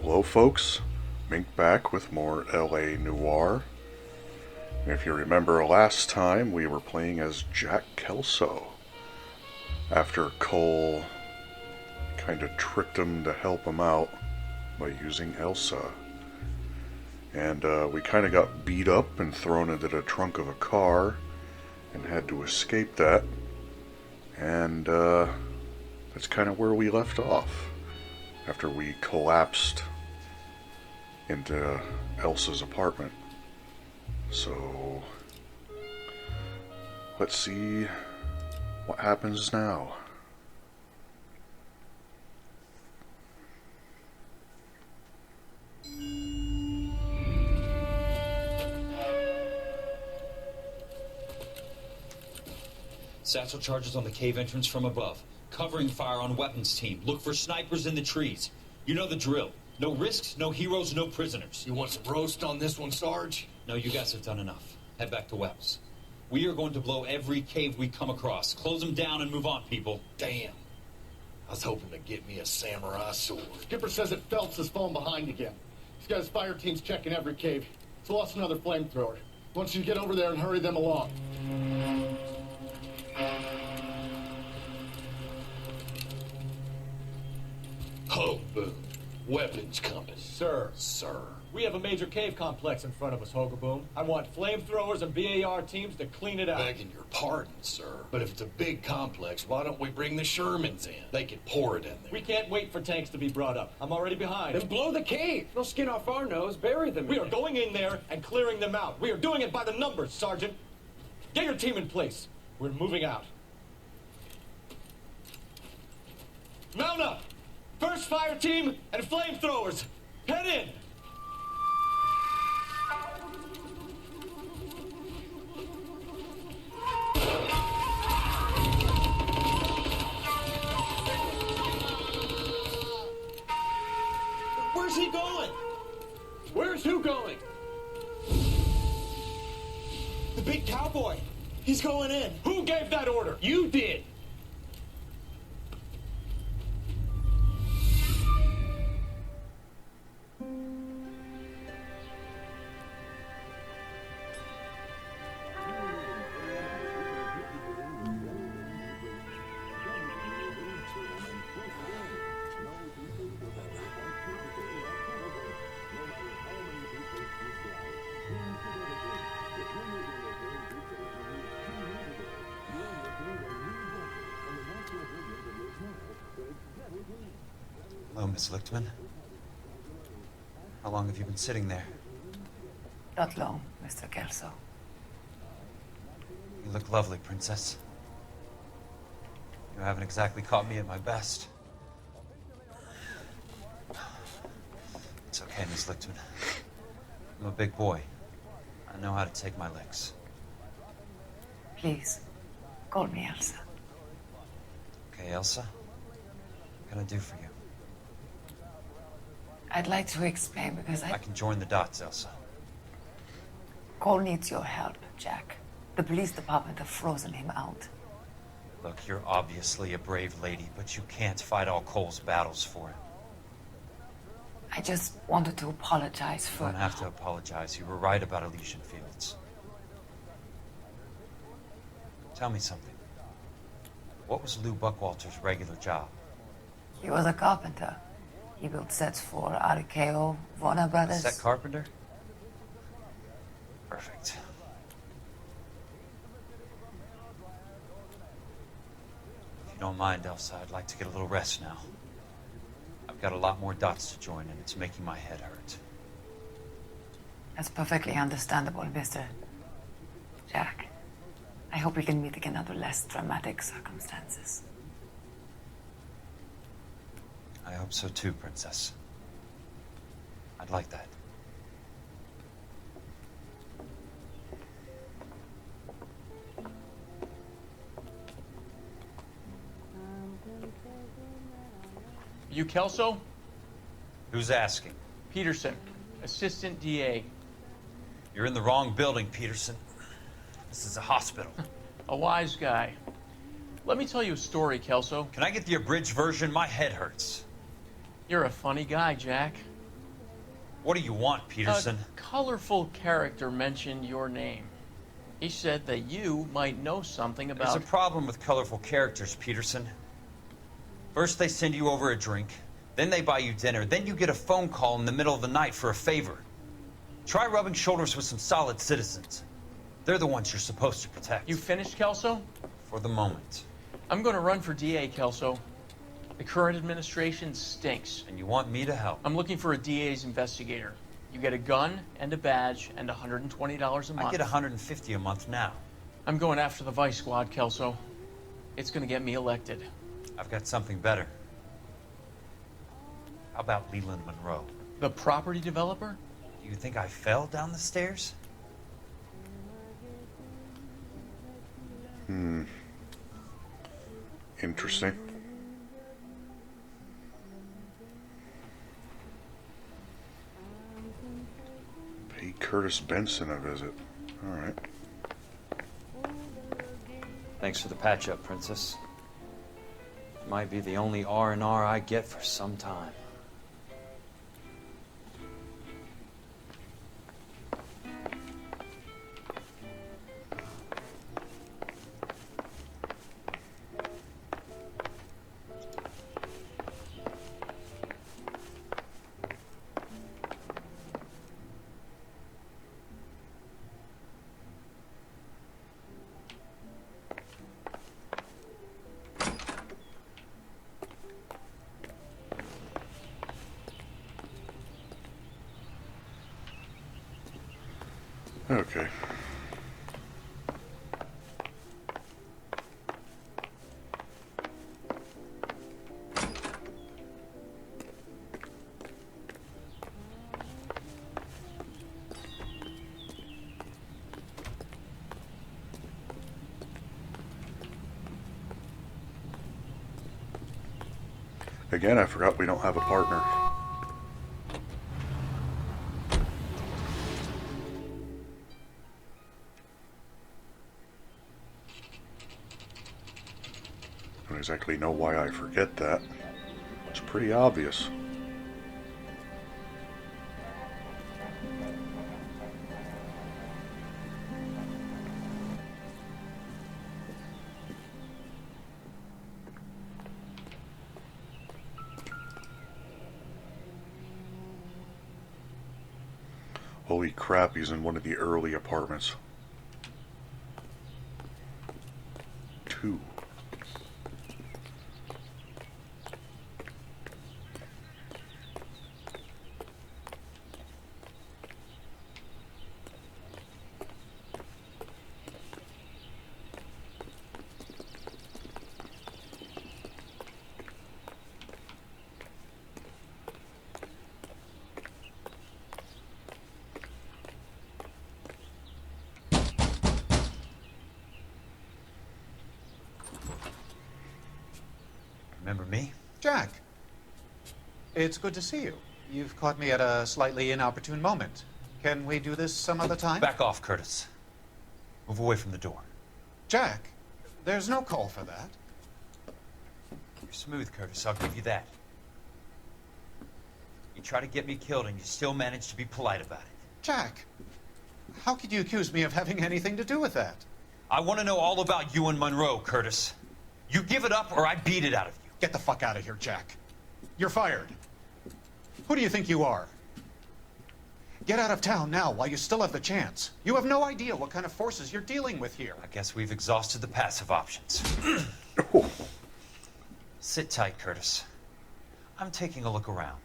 Hello folks, Mink back with more LA Noire. And if you remember last time, we were playing as Jack Kelso. After Cole kind of tricked him to help him out by using Elsa. And we kind of got beat up and thrown into the trunk of a car and had to escape that. And that's kind of where we left off after we collapsed into Elsa's apartment. So let's see what happens now. Satchel charges on the cave entrance from above. Covering fire on weapons team. Look for snipers in the trees. You know the drill. No risks, no heroes, no prisoners. You want some roast on this one, Sarge? No, you guys have done enough. Head back to Webb's. We are going to blow every cave we come across. Close them down and move on, people. Damn. I was hoping to get me a samurai sword. Skipper says that Phelps has fallen behind again. He's got his fire teams checking every cave. He's lost another flamethrower. Wants you to get over there and hurry them along. Ho, boom. Weapons compass. Sir. Sir. We have a major cave complex in front of us, Hogaboom. I want flamethrowers and BAR teams to clean it out. Begging your pardon, sir. But if it's a big complex, why don't we bring the Shermans in? They can pour it in there. We can't wait for tanks to be brought up. I'm already behind. Then blow the cave. No skin off our nose. Bury them. We are going in there and clearing them out. We are doing it by the numbers, Sergeant. Get your team in place. We're moving out. Mount up! First fire team and flamethrowers. Head in! Where's he going? Where's who going? The big cowboy. He's going in. Who gave that order? You did. Hello, Miss Lichtman. How long have you been sitting there? Not long, Mr. Kelso. You look lovely, Princess. You haven't exactly caught me at my best. It's okay, Miss Lichtman. I'm a big boy. I know how to take my licks. Please, call me Elsa. Okay, Elsa? What can I do for you? I'd like to explain because I can join the dots, Elsa. Cole needs your help, Jack. The police department have frozen him out. Look, you're obviously a brave lady, but you can't fight all Cole's battles for him. I just wanted to apologize You for... don't have to apologize. You were right about Elysian Fields. Tell me something. What was Lou Buckwalter's regular job? He was a carpenter. He built sets for RKO, Warner Brothers. Set carpenter? Perfect. If you don't mind, Elsa, I'd like to get a little rest now. I've got a lot more dots to join, and it's making my head hurt. That's perfectly understandable, Mr. Jack. I hope we can meet again under less dramatic circumstances. I hope so too, Princess. I'd like that. You Kelso? Who's asking? Peterson, Assistant DA. You're in the wrong building, Peterson. This is a hospital. A wise guy. Let me tell you a story, Kelso. Can I get the abridged version? My head hurts. You're a funny guy, Jack. What do you want, Peterson? A colorful character mentioned your name. He said that you might know something about... There's a problem with colorful characters, Peterson. First they send you over a drink, then they buy you dinner, then you get a phone call in the middle of the night for a favor. Try rubbing shoulders with some solid citizens. They're the ones you're supposed to protect. You finished, Kelso? For the moment. I'm going to run for DA, Kelso. The current administration stinks. And you want me to help? I'm looking for a DA's investigator. You get a gun and a badge and $120 a month. I get $150 a month now. I'm going after the Vice Squad, Kelso. It's going to get me elected. I've got something better. How about Leland Monroe? The property developer? Do you think I fell down the stairs? Interesting. Pay Curtis Benson a visit. Alright. Thanks for the patch-up, Princess. Might be the only R&R I get for some time. Okay. Again, I forgot we don't have a partner. I don't exactly know why I forget that. It's pretty obvious. Holy crap, he's in one of the early apartments. 2. Remember me? Jack, it's good to see you. You've caught me at a slightly inopportune moment. Can we do this some other time? Back off, Curtis. Move away from the door. Jack, there's no call for that. You're smooth, Curtis. I'll give you that. You try to get me killed and you still manage to be polite about it. Jack, how could you accuse me of having anything to do with that? I want to know all about you and Monroe, Curtis. You give it up or I beat it out of you. Get the fuck out of here, Jack. You're fired. Who do you think you are? Get out of town now while you still have the chance. You have no idea what kind of forces you're dealing with here. I guess we've exhausted the passive options. Sit tight, Curtis. I'm taking a look around.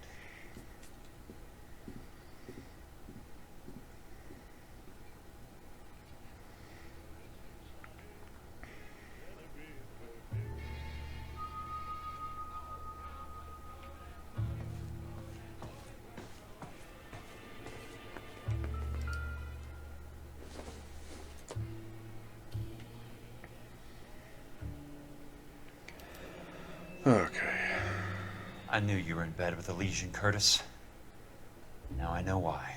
Okay. I knew you were in bed with a lesion, Curtis. Now I know why.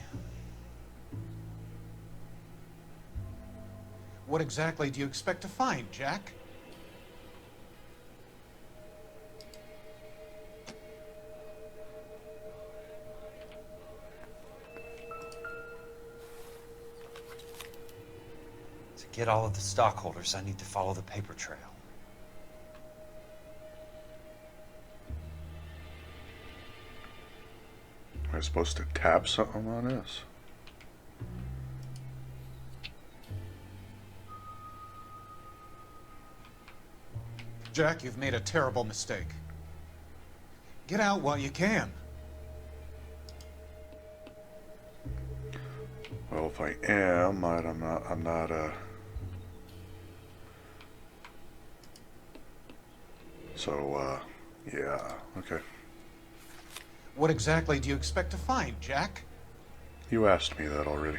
What exactly do you expect to find, Jack? get all of the stockholders, I need to follow the paper trail. Am I supposed to tab something on this? Jack, you've made a terrible mistake. Get out while you can. Well, if I am, I'm not, So, yeah, okay. What exactly do you expect to find, Jack? You asked me that already.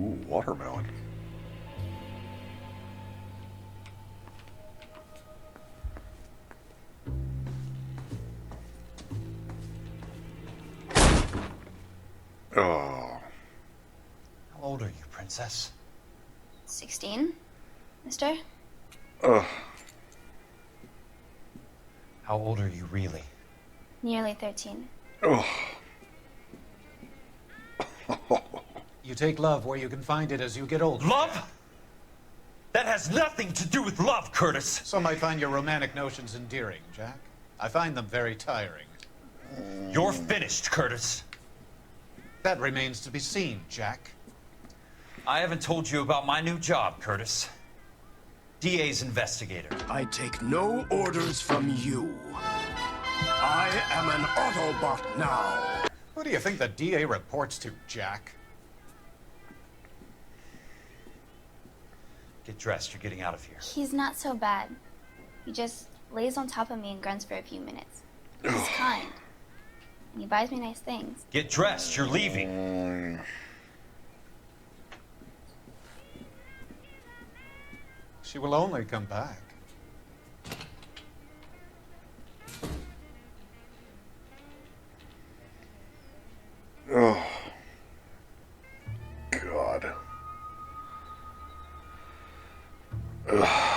Ooh, watermelon. Oh. How old are you, princess? 16, mister? Ugh. How old are you really? Nearly 13. Oh. You take love where you can find it as you get older. Love? That has nothing to do with love, Curtis. Some might find your romantic notions endearing, Jack. I find them very tiring. You're finished, Curtis. That remains to be seen, Jack. I haven't told you about my new job, Curtis. DA's investigator. I take no orders from you. I am an Autobot now. Who do you think the DA reports to, Jack? Get dressed, you're getting out of here. He's not so bad. He just lays on top of me and grunts for a few minutes. He's kind. And he buys me nice things. Get dressed, you're leaving. She will only come back. Oh. God. Ugh.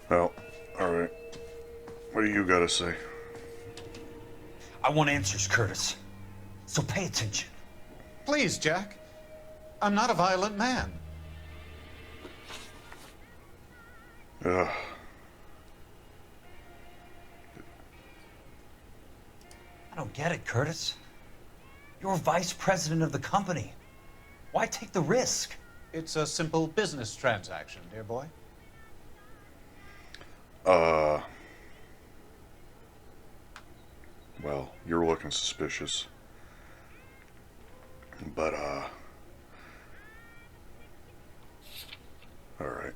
Well, alright. What do you gotta say? I want answers, Curtis. So pay attention. Please, Jack. I'm not a violent man. Ugh. I don't get it, Curtis. You're vice president of the company. Why take the risk? It's a simple business transaction, dear boy. Well, you're looking suspicious. But, alright.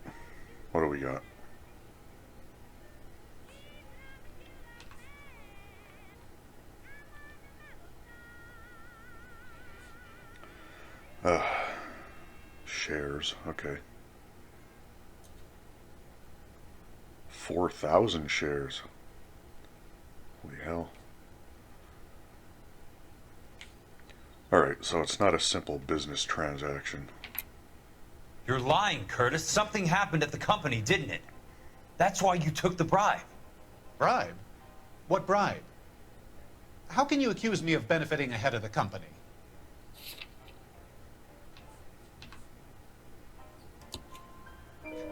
What do we got? Shares, okay. 4,000 shares. Holy hell. Alright, so it's not a simple business transaction. You're lying, Curtis. Something happened at the company, didn't it? That's why you took the bribe. Bribe? What bribe? How can you accuse me of benefiting ahead of the company?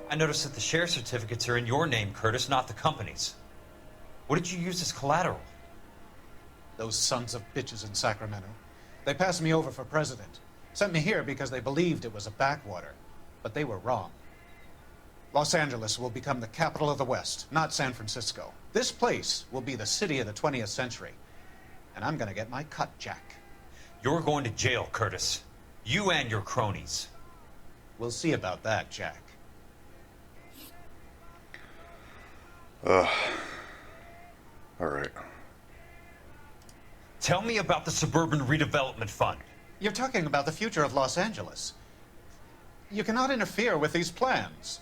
I noticed that the share certificates are in your name, Curtis, not the company's. What did you use as collateral? Those sons of bitches in Sacramento. They passed me over for president. Sent me here because they believed it was a backwater. But they were wrong. Los Angeles will become the capital of the West, not San Francisco. This place will be the city of the 20th century. And I'm gonna get my cut, Jack. You're going to jail, Curtis. You and your cronies. We'll see about that, Jack. Alright. Tell me about the Suburban Redevelopment Fund. You're talking about the future of Los Angeles. You cannot interfere with these plans.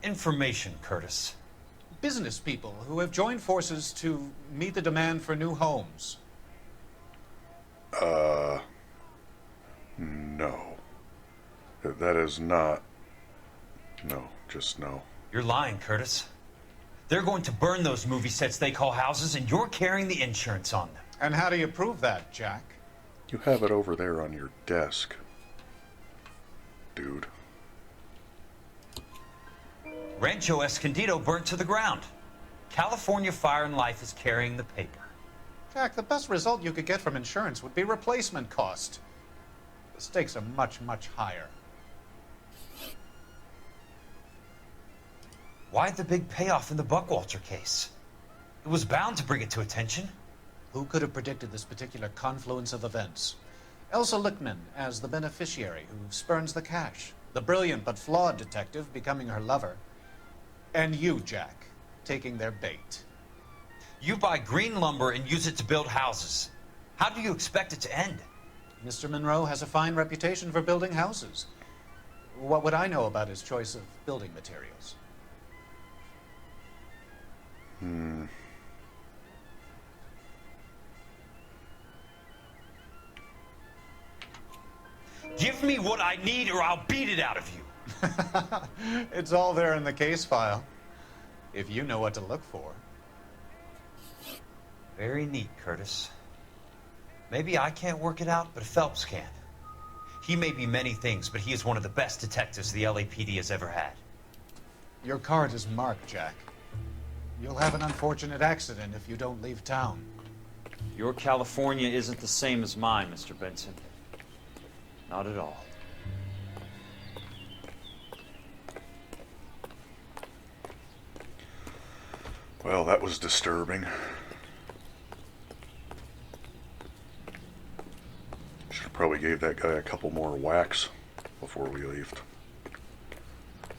Information, Curtis. Business people who have joined forces to meet the demand for new homes. No. That is not... No, just no. You're lying, Curtis. They're going to burn those movie sets they call houses, and you're carrying the insurance on them. And how do you prove that, Jack? You have it over there on your desk, dude. Rancho Escondido burnt to the ground. California Fire and Life is carrying the paper. Jack, the best result you could get from insurance would be replacement cost. The stakes are much, much higher. Why the big payoff in the Buckwalter case? It was bound to bring it to attention. Who could have predicted this particular confluence of events? Elsa Lichtman as the beneficiary who spurns the cash. The brilliant but flawed detective becoming her lover. And you, Jack, taking their bait. You buy green lumber and use it to build houses. How do you expect it to end? Mr. Monroe has a fine reputation for building houses. What would I know about his choice of building materials? Give me what I need or I'll beat it out of you. It's all there in the case file, if you know what to look for. Very neat, Curtis. Maybe I can't work it out, but Phelps can. He may be many things, but he is one of the best detectives the LAPD has ever had. Your card is marked, Jack. You'll have an unfortunate accident if you don't leave town. Your California isn't the same as mine, Mr. Benson. Not at all. Well, that was disturbing. Should have probably gave that guy a couple more whacks before we left.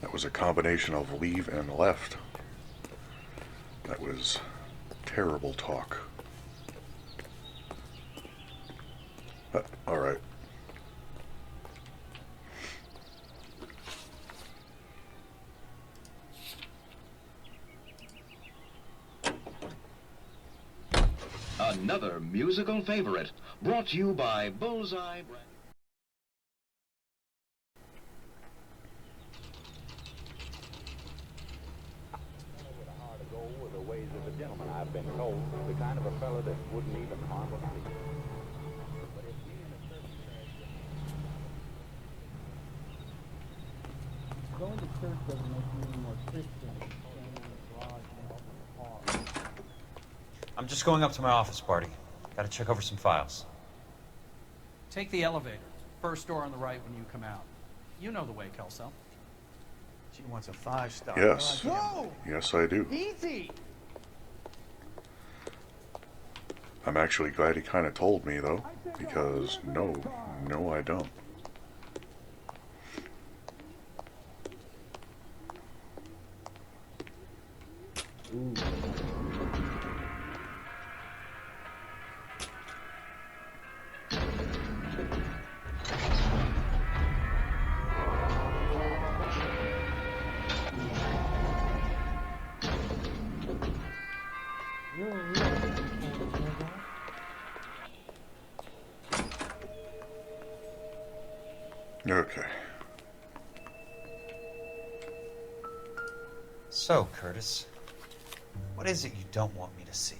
That was a combination of leave and left. That was terrible talk. All right. Another musical favorite, brought to you by Bullseye. The ways of a gentleman, I've been told, the kind of a fellow that wouldn't even harm a flea. But if he in a certain going to church doesn't make me any more Christian. I'm just going up to my office, Barty. Gotta check over some files. Take the elevator. First door on the right when you come out. You know the way, Kelso. She wants a 5-star. Yes. Whoa! Yes, I do. Easy! I'm actually glad he kind of told me, though, because no, I don't. Ooh. Okay. So, Curtis, what is it you don't want me to see?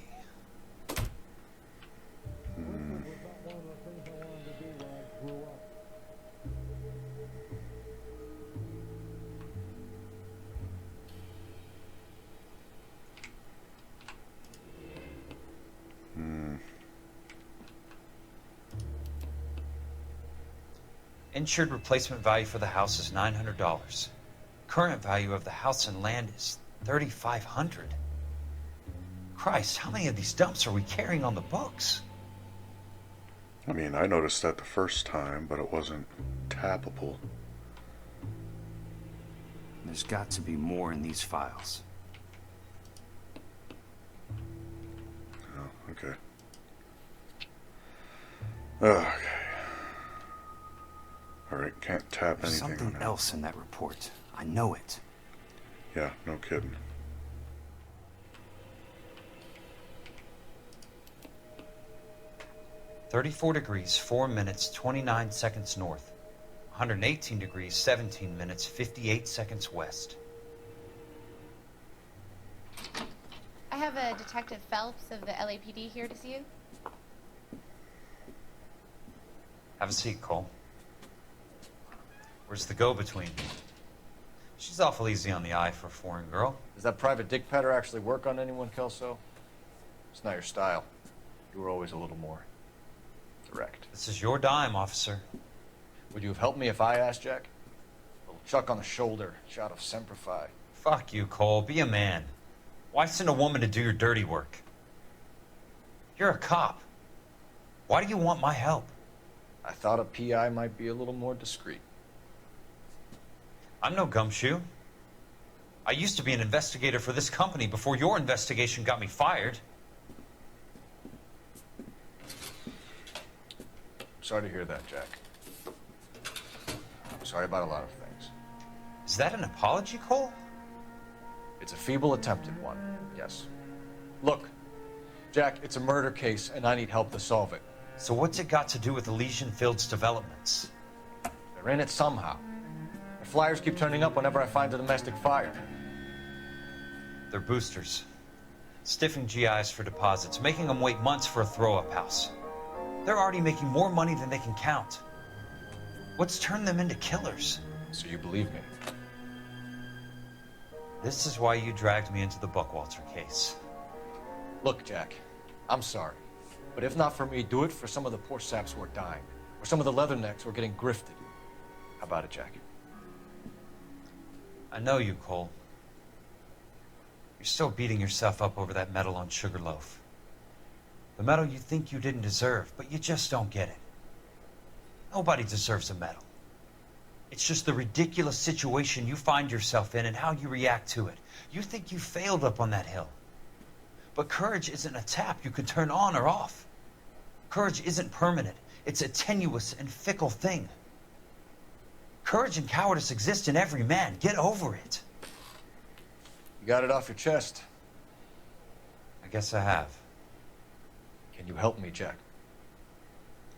Insured replacement value for the house is $900. Current value of the house and land is $3,500. Christ, how many of these dumps are we carrying on the books? I mean, I noticed that the first time, but it wasn't tappable. There's got to be more in these files. Oh, okay. Okay. Alright, can't tap There's anything something on it. else in that report. I know it. Yeah, no kidding. $34 4 minutes 29 seconds north. 118 degrees 17 minutes 58 seconds west. I have a Detective Phelps of the LAPD here to see you. Have a seat, Cole. Where's the go-between? She's awful easy on the eye for a foreign girl. Does that private dick patter actually work on anyone, Kelso? It's not your style. You were always a little more direct. This is your dime, officer. Would you have helped me if I asked, Jack? A little chuck on the shoulder, shot of Semper Fi. Fuck you, Cole. Be a man. Why send a woman to do your dirty work? You're a cop. Why do you want my help? I thought a PI might be a little more discreet. I'm no gumshoe. I used to be an investigator for this company before your investigation got me fired. Sorry to hear that, Jack. Sorry about a lot of things. Is that an apology, Cole? It's a feeble attempt at one, yes. Look, Jack, it's a murder case, and I need help to solve it. So what's it got to do with Elysian Fields developments? They're in it somehow. The flyers keep turning up whenever I find a domestic fire. They're boosters. Stiffing GIs for deposits, making them wait months for a throw-up house. They're already making more money than they can count. What's turned them into killers? So you believe me? This is why you dragged me into the Buckwalter case. Look, Jack, I'm sorry. But if not for me, do it for some of the poor saps who are dying. Or some of the leathernecks who are getting grifted. How about it, Jack? I know you, Cole. You're still beating yourself up over that medal on Sugarloaf. The medal you think you didn't deserve, but you just don't get it. Nobody deserves a medal. It's just the ridiculous situation you find yourself in and how you react to it. You think you failed up on that hill. But courage isn't a tap you can turn on or off. Courage isn't permanent. It's a tenuous and fickle thing. Courage and cowardice exist in every man. Get over it. You got it off your chest. I guess I have. Can you help me, Jack?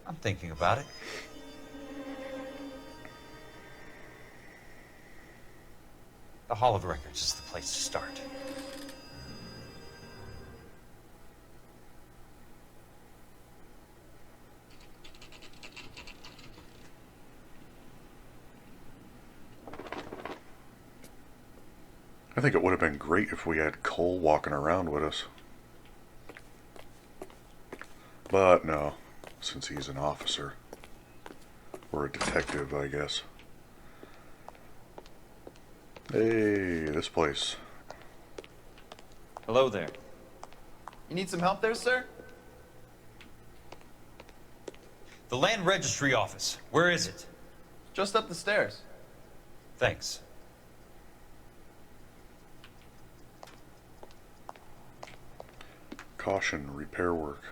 I'm thinking about it. The Hall of Records is the place to start. I think it would have been great if we had Cole walking around with us. But no, since he's an officer. Or a detective, I guess. Hey, this place. Hello there. You need some help there, sir? The Land Registry Office. Where is it? Just up the stairs. Thanks. Caution, repair work.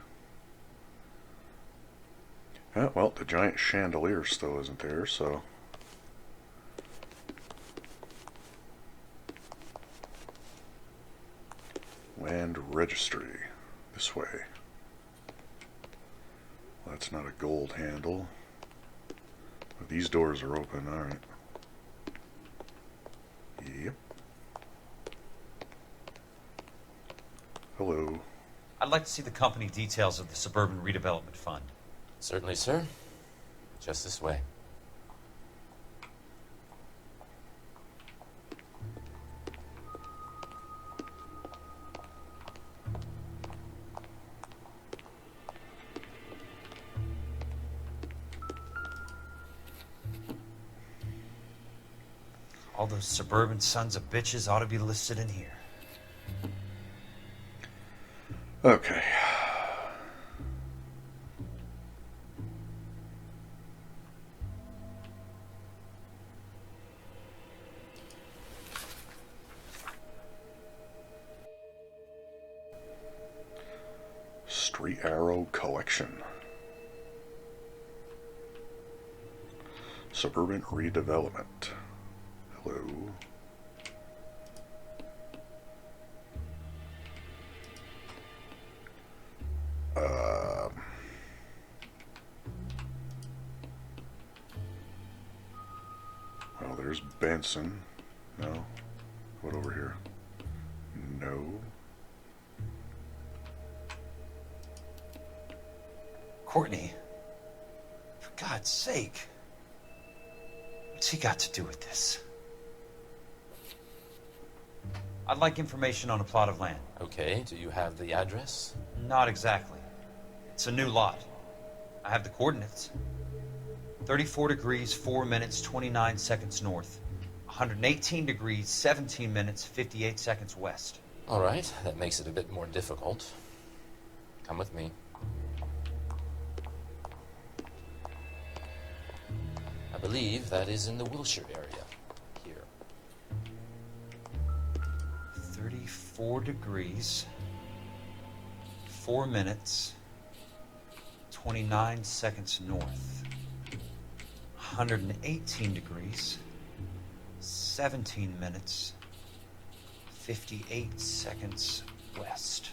Well, the giant chandelier still isn't there, so... Land Registry. This way. Well, that's not a gold handle. But these doors are open, alright. Yep. Hello. I'd like to see the company details of the Suburban Redevelopment Fund. Certainly, sir. Just this way. All those suburban sons of bitches ought to be listed in here. Okay. Street Arrow Collection. Suburban redevelopment. Hello. Well, there's Benson. No. What over here? No. Courtney, for God's sake, what's he got to do with this? I'd like information on a plot of land. Okay, do you have the address? Not exactly. It's a new lot. I have the coordinates. 34 degrees, 4 minutes, 29 seconds north. 118 degrees, 17 minutes, 58 seconds west. All right, that makes it a bit more difficult. Come with me. I believe that is in the Wilshire area. Here. 34 degrees, 4 minutes, 29 seconds north. 118 degrees, 17 minutes, 58 seconds west.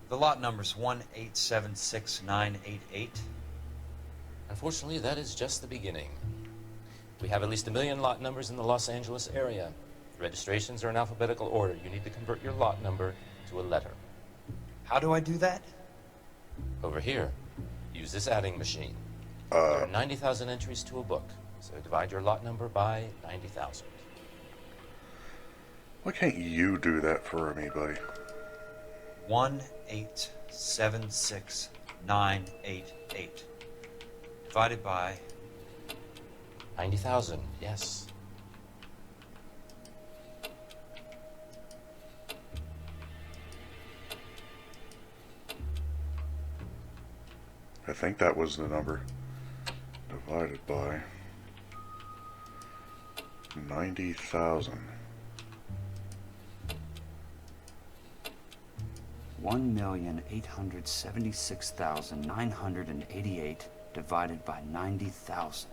The lot number's 1876988. Unfortunately, that is just the beginning. We have at least 1 million lot numbers in the Los Angeles area. Registrations are in alphabetical order. You need to convert your lot number to a letter. How do I do that? Over here. Use this adding machine. There are 90,000 entries to a book, so divide your lot number by 90,000. Why can't you do that for me, buddy? 1876988 divided by 90,000. Yes. I think that was the number. Divided by 90,000. 1,876,988 divided by 90,000.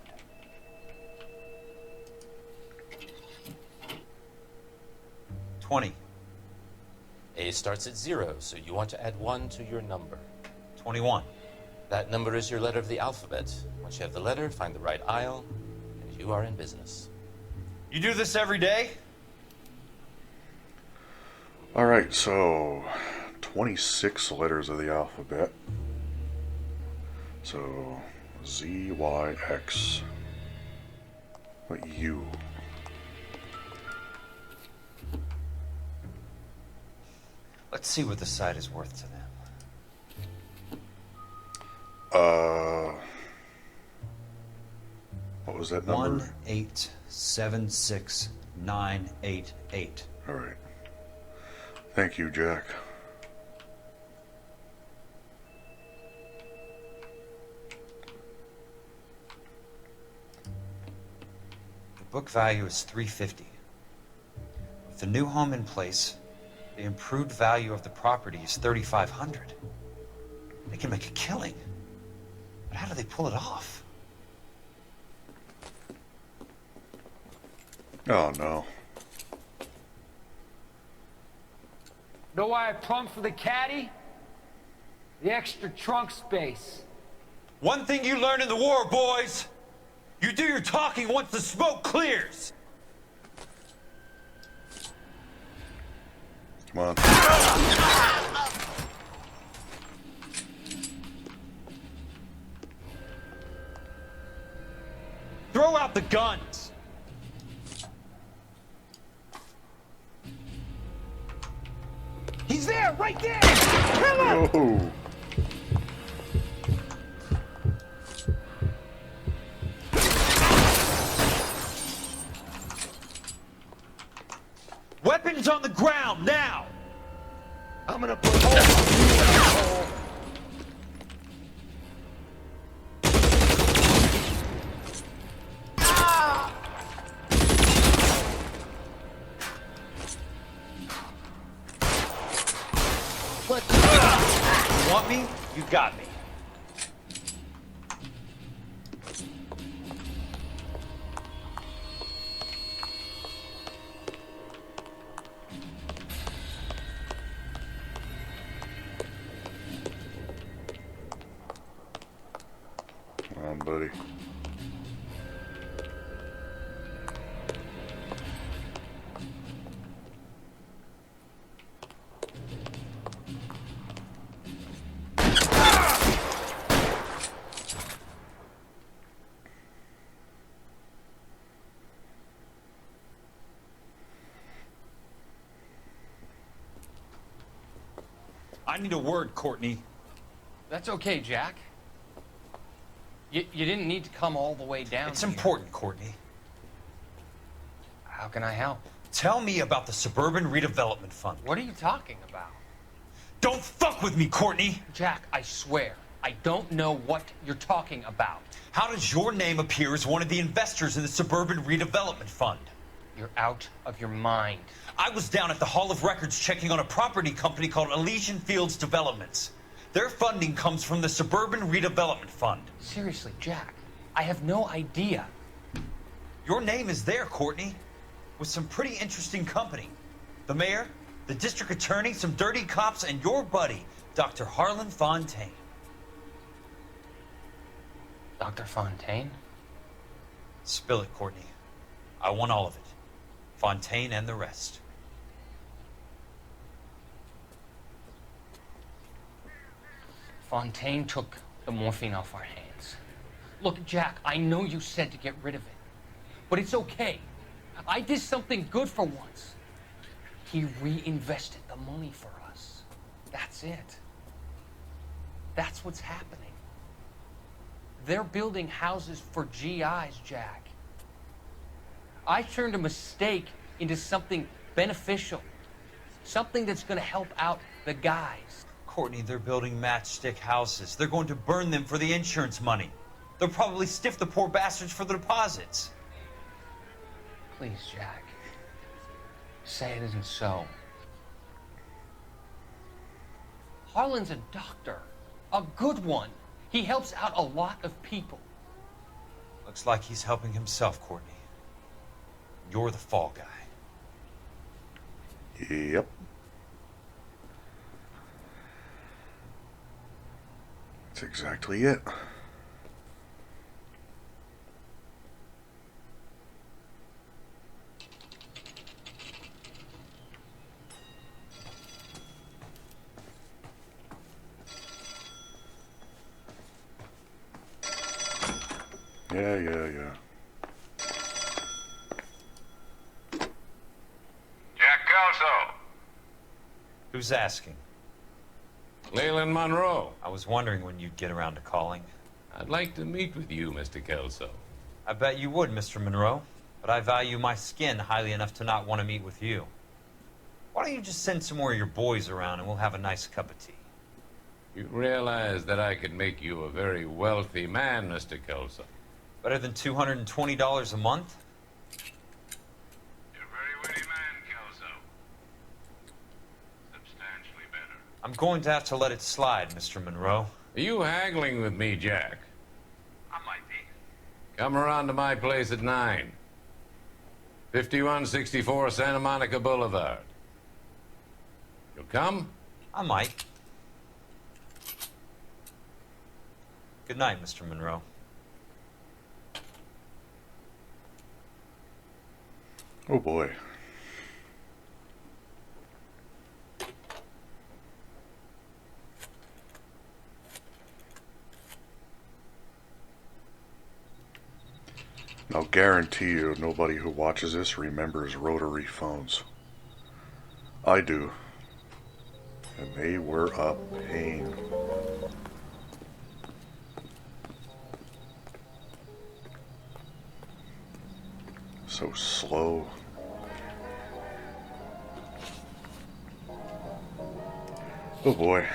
$20. A starts at 0, so you want to add 1 to your number. 21. That number is your letter of the alphabet. Once you have the letter, find the right aisle, and you are in business. You do this every day? Alright, so 26 letters of the alphabet. So Z, Y, X. What U? Let's see what the site is worth to them. What was that number? 1876988. Alright. Thank you, Jack. The book value is $350. With the new home in place, the improved value of the property is $3,500. They can make a killing. But how do they pull it off? Oh no. Know why I plumbed for the caddy? The extra trunk space. One thing you learn in the war, boys. You do your talking once the smoke clears. Come on. Throw out the guns. He's there, right there! Kill him! Whoa. Weapons on the ground, now! I'm gonna put holes in you, asshole. Come on, buddy. I need a word, Courtney. That's okay, Jack. You didn't need to come all the way down It's here. important, Courtney. How can I help? Tell me about the Suburban Redevelopment Fund. What are you talking about? Don't fuck with me, Courtney! Jack, I swear, I don't know what you're talking about. How does your name appear as one of the investors in the Suburban Redevelopment Fund? You're out of your mind. I was down at the Hall of Records checking on a property company called Elysian Fields Developments. Their funding comes from the Suburban Redevelopment Fund. Seriously, Jack, I have no idea. Your name is there, Courtney, with some pretty interesting company. The mayor, the district attorney, some dirty cops, and your buddy, Dr. Harlan Fontaine. Dr. Fontaine? Spill it, Courtney. I want all of it. Fontaine and the rest. Fontaine took the morphine off our hands. Look, Jack, I know you said to get rid of it, but it's okay. I did something good for once. He reinvested the money for us. That's it. That's what's happening. They're building houses for GIs, Jack. I turned a mistake into something beneficial. Something that's going to help out the guys. Courtney, they're building matchstick houses. They're going to burn them for the insurance money. They'll probably stiff the poor bastards for the deposits. Please, Jack. Say it isn't so. Harlan's a doctor. A good one. He helps out a lot of people. Looks like he's helping himself, Courtney. You're the fall guy. Yep. That's exactly it. Yeah. Jack Kelso. Who's asking? Leland Monroe. I was wondering when you'd get around to calling. I'd like to meet with you, Mr. Kelso. I bet you would, Mr. Monroe. But I value my skin highly enough to not want to meet with you. Why don't you just send some more of your boys around and we'll have a nice cup of tea? You realize that I could make you a very wealthy man, Mr. Kelso. Better than $220 a month? You're a very witty man, Kelso. Substantially better. I'm going to have to let it slide, Mr. Monroe. Are you haggling with me, Jack? I might be. Come around to my place at 9. 5164 Santa Monica Boulevard. You'll come? I might. Good night, Mr. Monroe. Oh boy. I'll guarantee you nobody who watches this remembers rotary phones. I do. And they were a pain. So slow. Oh boy.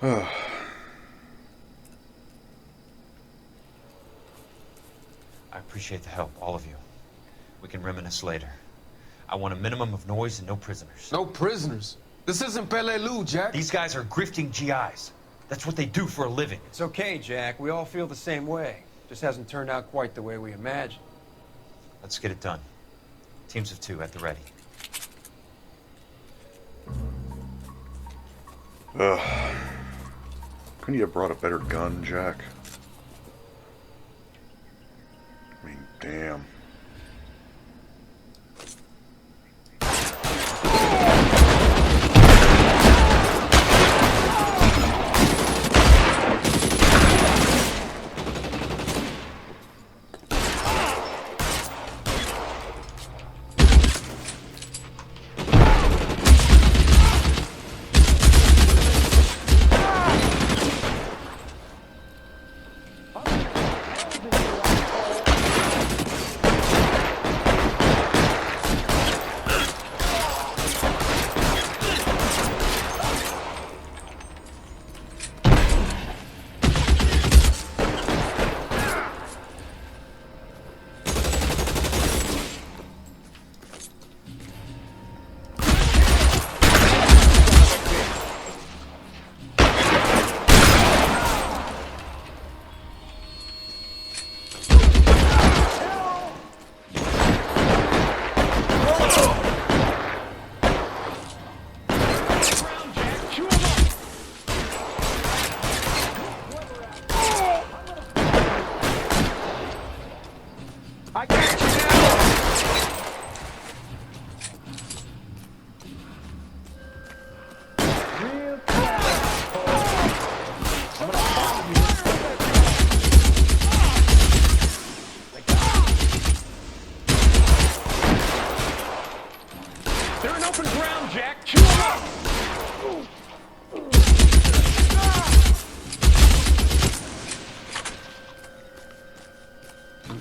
I appreciate the help, all of you. We can reminisce later. I want a minimum of noise and no prisoners. No prisoners? This isn't Peleliu, Jack. These guys are grifting GIs. That's what they do for a living. It's okay, Jack. We all feel the same way. Just hasn't turned out quite the way we imagined. Let's get it done. Teams of 2 at the ready. Couldn't you have brought a better gun, Jack? I mean, damn.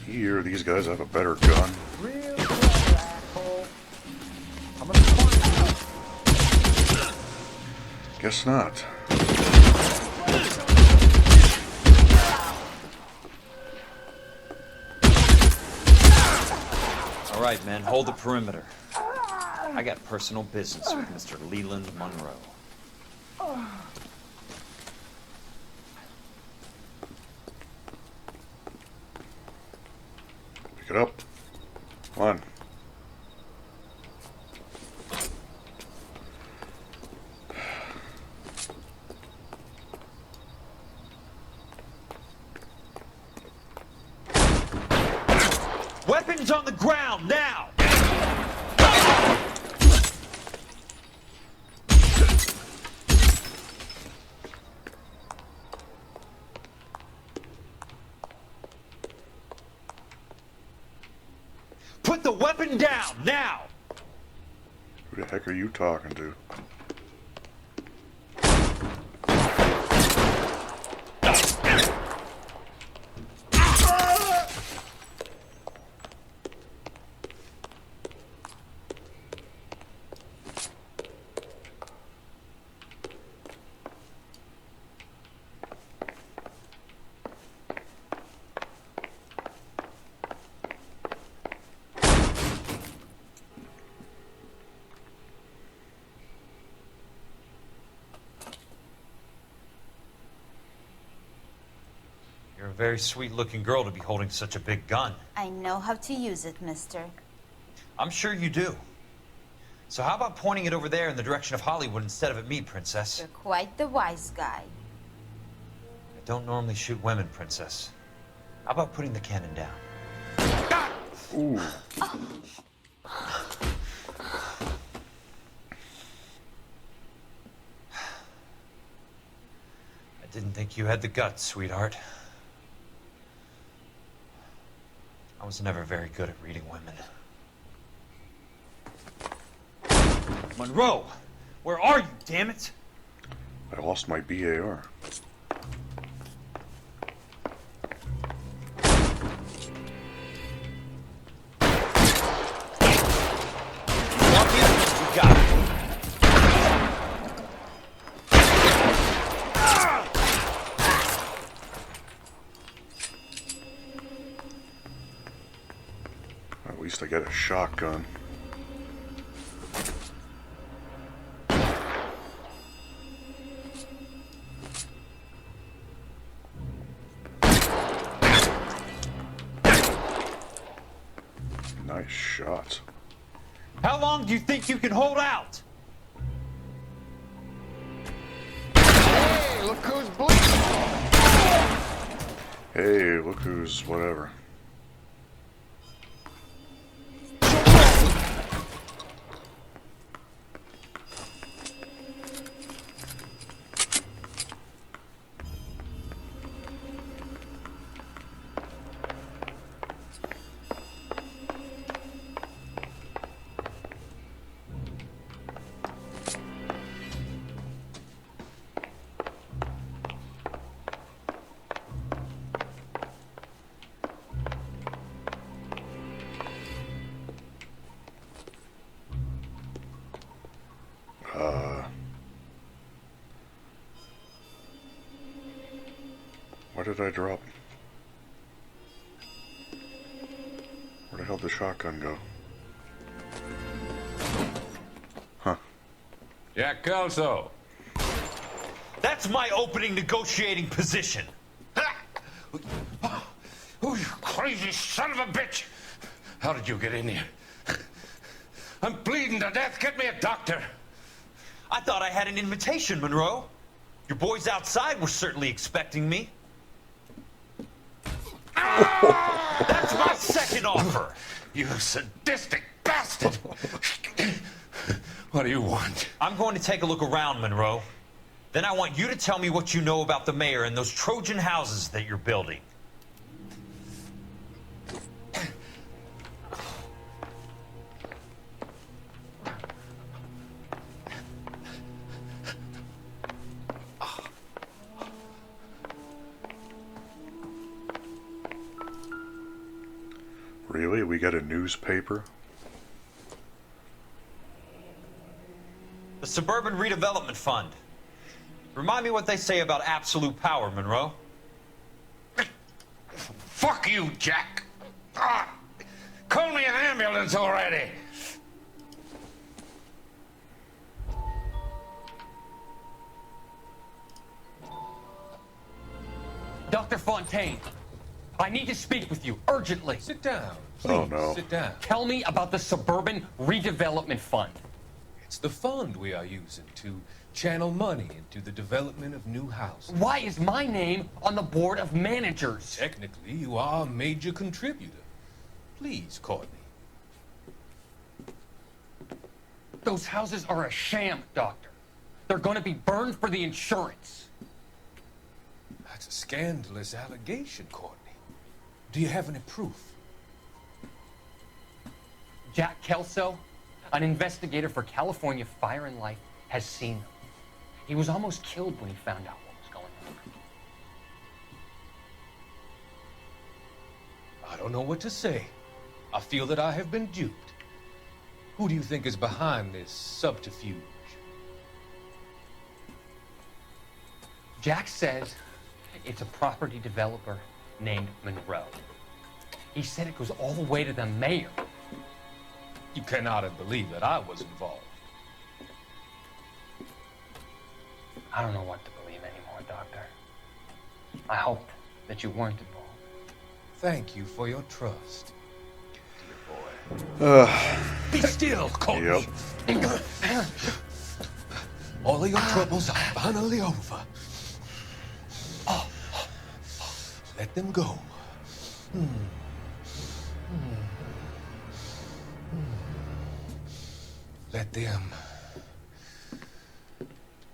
Here, these guys have a better gun. Guess not. All right, men, hold the perimeter. I got personal business with Mr. Leland Monroe. Pick it up. Come on. Weapons on the ground, now! Put the weapon down, now! Who the heck are you talking to? You're a very sweet-looking girl to be holding such a big gun. I know how to use it, mister. I'm sure you do. So how about pointing it over there in the direction of Hollywood instead of at me, Princess? You're quite the wise guy. I don't normally shoot women, Princess. How about putting the cannon down? Ooh. I didn't think you had the guts, sweetheart. I was never very good at reading women. Monroe! Where are you, damn it? I lost my BAR. You got it. least I get a shotgun. Nice shot. How long do you think you can hold out? Hey, look who's bleeding! Hey, look who's whatever. Where did I drop? Where the hell did the shotgun go? Huh. Jack Kelso. That's my opening negotiating position. Oh, you crazy son of a bitch! How did you get in here? I'm bleeding to death. Get me a doctor. I thought I had an invitation, Monroe. Your boys outside were certainly expecting me. That's my second offer. You sadistic bastard! What do you want? I'm going to take a look around, Monroe. Then I want you to tell me what you know about the mayor and those Trojan houses that you're building. Really? We got a newspaper? The Suburban Redevelopment Fund. Remind me what they say about absolute power, Monroe. Fuck you, Jack. Call me an ambulance already. Dr. Fontaine, I need to speak with you urgently. Sit down. Please, Oh, no. sit down. Tell me about the Suburban Redevelopment Fund. It's the fund we are using to channel money into the development of new houses. Why is my name on the board of managers? Technically, you are a major contributor. Please, Courtney. Those houses are a sham, Doctor. They're going to be burned for the insurance. That's a scandalous allegation, Courtney. Do you have any proof? Jack Kelso, an investigator for California Fire and Life, has seen them. He was almost killed when he found out what was going on. I don't know what to say. I feel that I have been duped. Who do you think is behind this subterfuge? Jack says it's a property developer named Monroe. He said it goes all the way to the mayor. You cannot believe that I was involved. I don't know what to believe anymore, Doctor. I hoped that you weren't involved. Thank you for your trust, dear boy. Be still, Courtney. Yep. All of your troubles are finally over. Let them go. Let them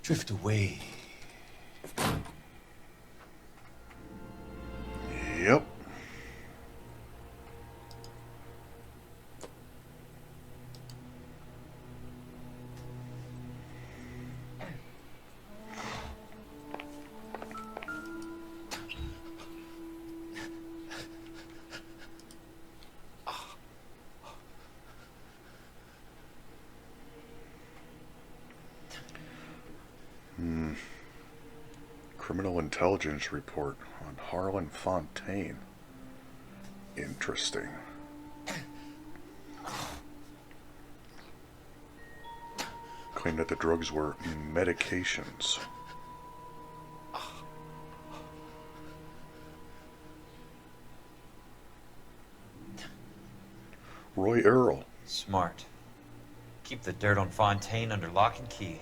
drift away. Yep. Criminal intelligence report on Harlan Fontaine. Interesting. claimed that the drugs were medications. Roy Earl. Smart. Keep the dirt on Fontaine under lock and key.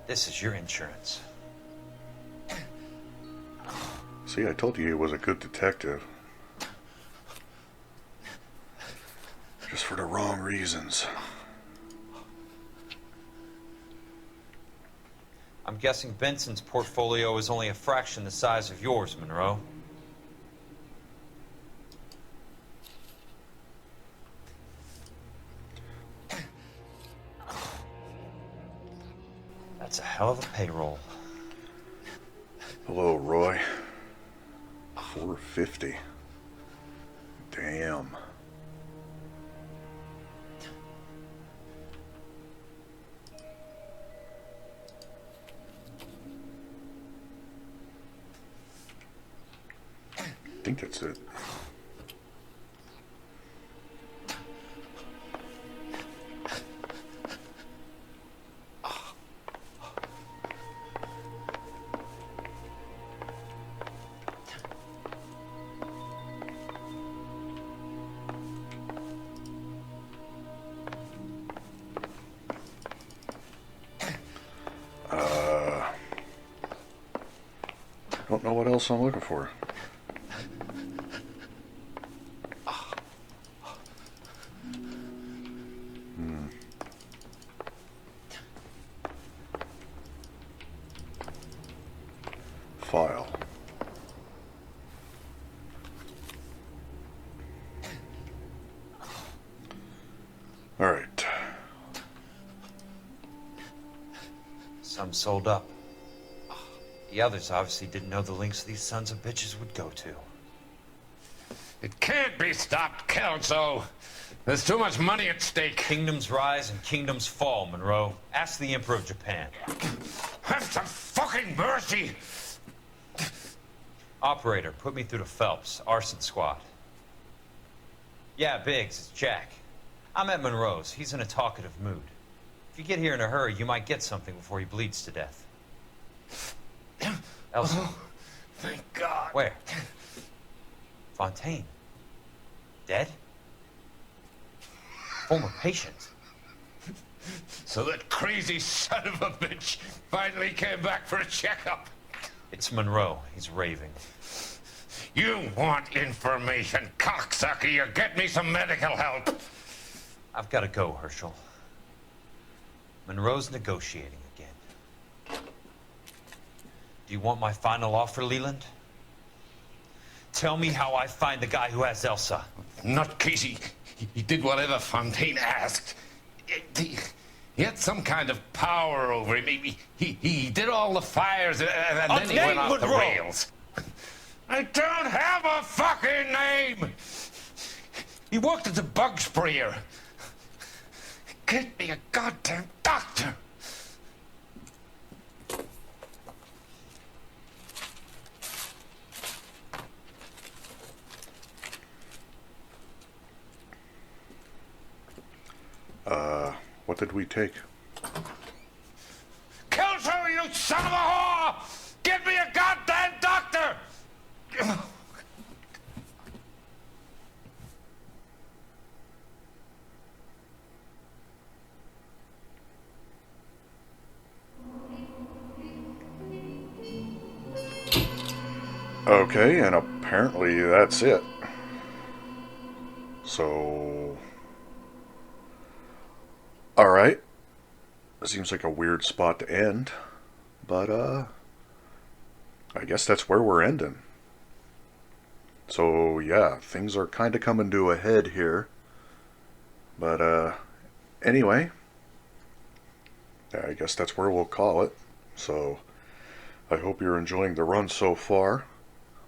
This is your insurance. See, I told you he was a good detective. Just for the wrong reasons. I'm guessing Benson's portfolio is only a fraction the size of yours, Monroe. That's a hell of a payroll. Hello, Roy. 450. Damn. I think that's it. Don't know what else I'm looking for. File. All right. Some sold up. The others obviously didn't know the links these sons of bitches would go to. It can't be stopped, Kelso. There's too much money at stake. Kingdoms rise and kingdoms fall, Monroe. Ask the Emperor of Japan. Have some fucking mercy! Operator, put me through to Phelps, arson squad. Yeah, Biggs, it's Jack. I'm at Monroe's. He's in a talkative mood. If you get here in a hurry, you might get something before he bleeds to death. Elsa. Oh, thank God. Where? Fontaine. Dead? Former patient. So that crazy son of a bitch finally came back for a checkup. It's Monroe. He's raving. You want information, cocksucker. You get me some medical help. I've got to go, Herschel. Monroe's negotiating again. Do you want my final offer, Leland? Tell me how I find the guy who has Elsa. Nutcase, he did whatever Fontaine asked. He had some kind of power over him. He did all the fires, and then he went off the rails. I don't have a fucking name! He worked as a bug sprayer. Get me a goddamn doctor! What did we take? Kelso, you son of a whore! Get me a goddamn doctor! Okay, and apparently that's it. So... Alright. Seems like a weird spot to end. But, I guess that's where we're ending. So, yeah, things are kind of coming to a head here. But, anyway. I guess that's where we'll call it. So, I hope you're enjoying the run so far.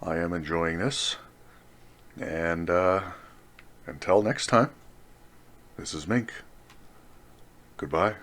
I am enjoying this. And, until next time, this is Mink. Goodbye.